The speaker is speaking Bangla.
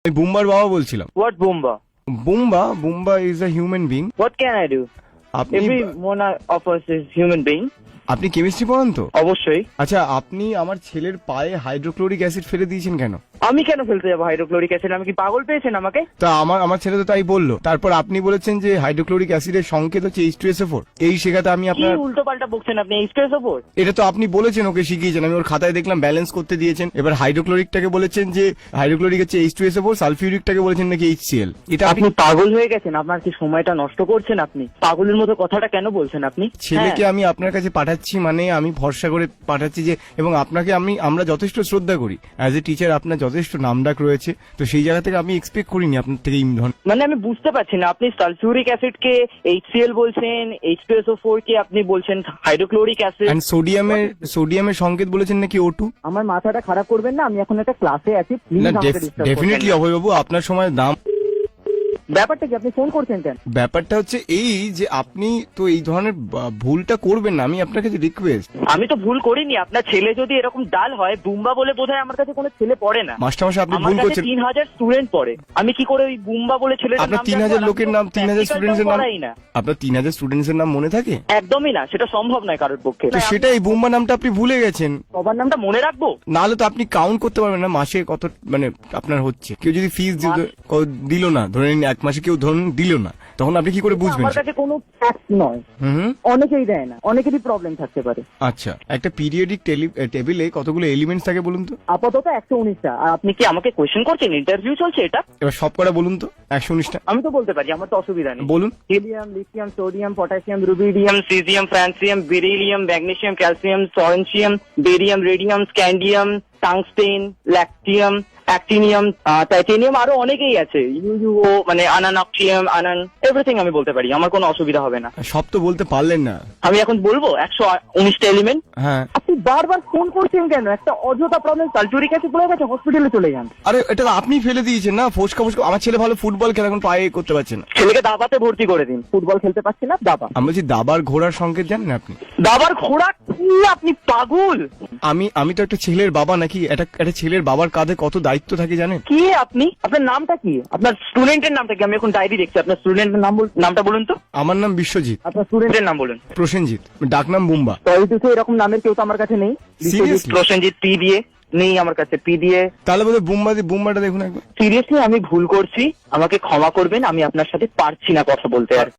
আমি বুম্বার বাবা বলছিলাম। What Boomba? Bumba is a human being. What can I do? আপনি Every one of us is human being. আপনি কেমিস্ট্রি পড়ান তো? অবশ্যই। আচ্ছা, আপনি আমার ছেলের পায়ে হাইড্রোক্লোরিক অ্যাসিড ফেলে দিয়েছেন কেন? আমি কেন ফেলতে যাবো হাইড্রোক্লোরিক অ্যাসিড? আমি কি পাগল পেয়েছেন আমাকে? তা আমার ছেলে তো তাই বললো। তারপর আপনি বলেছেন যে হাইড্রোক্লোরিক অ্যাসিডের সংকেত হচ্ছে H2SO4। এই শেখাতে আমি কি আপনার উল্টো পাল্টা বকছেন আপনি? H2SO4? এটা তো আপনি বলেছেন, ওকে শিখিয়েছেন। আমি ওর খাতায় দেখলাম ব্যালেন্স করতে দিয়েছেন। এবার হাইড্রোক্লোরিকটাকে বলেছেন যে হাইড্রোক্লোরিক হচ্ছে H2SO4, সালফিউরিকটাকে বলেছেন নাকি HCl। এটা আপনি পাগল হয়ে গেছেন? আপনার কি সময়টা নষ্ট করছেন আপনি? পাগলের মতো কথাটা কেন বলছেন আপনি? ছেলেকে হ্যাঁ। আমি আপনার কাছে পাঠাচ্ছি, মানে আমি ভরসা করে পাঠাচ্ছি যে, এবং আপনাকে আমরা যথেষ্ট শ্রদ্ধা করি অ্যাজ এ টিচার, আপনার যথেষ্ট নামডাক রয়েছে। তো সেই জায়গা থেকে আমি এক্সপেক্ট করিনি আপনার থেকে এই ধরনের। মানে আমি বুঝতে পারছি না, আপনি সালফিউরিক অ্যাসিড কে HCl বলছেন, H2SO4 কে আপনি বলছেন হাইড্রোক্লোরিক অ্যাসিড। এন্ড সোডিয়ামের সংকেত বলেছেন নাকি O2। আমার মাথাটা খারাপ করবেন না, আমি এখন একটা ক্লাসে আছি, প্লিজ না, আমাকে ডিস্টার্ব করবেন ডেফিনেটলি না। অভয়বাবু, আপনার সময় দাম। ব্যাপারটা কি, আপনি ফোন করছেন কেন? ব্যাপারটা হচ্ছে এই যে আপনি তো এই ধরনের ভুলটা করবেন না, আমি আপনার কাছে রিকোয়েস্ট। আমি তো ভুল করিনি। আপনার ছেলে যদি এরকম ডাল হয়, বুম্বা বলে বোধহয় আমার কাছে কোনো ছেলে পড়ে না। মাস্টারমশাই, আপনি আমার ভুল কাছে করছেন। 3000 স্টুডেন্ট পড়ে, আমি কি করে ওই বুম্বা বলে ছেলেটার আপনার নাম 3000 লোকের নাম, 3000 স্টুডেন্টস এর নাম, না। আপনার 3000 স্টুডেন্টস এর নাম মনে থাকে? একদমই না, সেটা সম্ভব নয় কারোর পক্ষে। তো সেটাই, বুম্বা নামটা আপনি ভুলে গেছেন। সবার নামটা মনে রাখবো? নাহলে তো আপনি কাউন্ট করতে পারবেন না মাসে কত মানে আপনার হচ্ছে। কেউ যদি ফিস দিল না, ধরে নিন এক মাসে কেউ ধরুন দিল না, তখন আপনি কি করে বুঝবেন? আমার কাছে কোনো ফ্যাক্ট নয়। হুম। অনেকেই দেয় না, অনেকেরই প্রবলেম থাকতে পারে। আচ্ছা, একটা পিরিয়ডিক টেবিলে কতগুলো এলিমেন্টস থাকে বলুন তো? আপাতত 119টা। আর আপনি কি আমাকে কোয়েশ্চেন করছেন? ইন্টারভিউ চলছে এটা। এবার সব কটা বলুন তো, 119টা। আমি তো বলতে পারি, আমার তো অসুবিধা নেই। বলুন। Helium, lithium, sodium, potassium, rubidium, caesium, francium, beryllium, magnesium, calcium, strontium, barium, radium, scandium, tungsten, lanthanum, actinium, titanium, আরো অনেকেই আছে। ইউইউ, মানে আনানক্সিয়াম, এভরিথিং আমি বলতে পারি, আমার কোনো অসুবিধা হবে না। সব তো বলতে পারলেন না। আমি এখন বলবো 119টা এলিমেন্ট। হ্যাঁ। আপনি বারবার ফোন করছেন কেন? একটা অযথা প্রবলেম, সালফিউরিক অ্যাসিড বলে গেছে, হসপিটালে চলে যান। আরে এটা তো আপনি ফেলে দিয়েছেন না, ফোসকা। আমার ছেলে ভালো ফুটবল খেলে, এখন পায়ে করতে পারছে না। ছেলেকে দাবাতে ভর্তি করে দিন। ফুটবল খেলতে পারছি না, দাবা। আমি বলছি দাবার ঘোড়ার সংকেত জানেন আপনি? দাবার ঘোড়া কি? আপনি পাগল? আমি তো একটা ছেলের বাবা নাকি? একটা ছেলের বাবার কাঁধে কত দায়িত্ব থাকে জানেন? কি আপনি? আপনার নামটা কি? আপনার স্টুডেন্টের নামটা কি? আমি এখন ডায়েরি দেখছি, আপনার স্টুডেন্টের নামটা বলুন তো। আমার নাম বিশ্বজিৎ। আপনার স্টুডেন্টের নাম বলুন। প্রসেনজিৎ, ডাকনাম বুম্বা। তো এরকম নামের কেউ তো আমার কাছে নেই। Seriously? প্রসেনজিৎ পি দিয়ে নেই আমার কাছে, পি দিয়ে। তাহলে বোধহয় বুম্বাটা দেখুন একবার। সিরিয়াসলি আমি ভুল করছি, আমাকে ক্ষমা করবেন, আমি আপনার সাথে পারছি না কথা বলতে আর।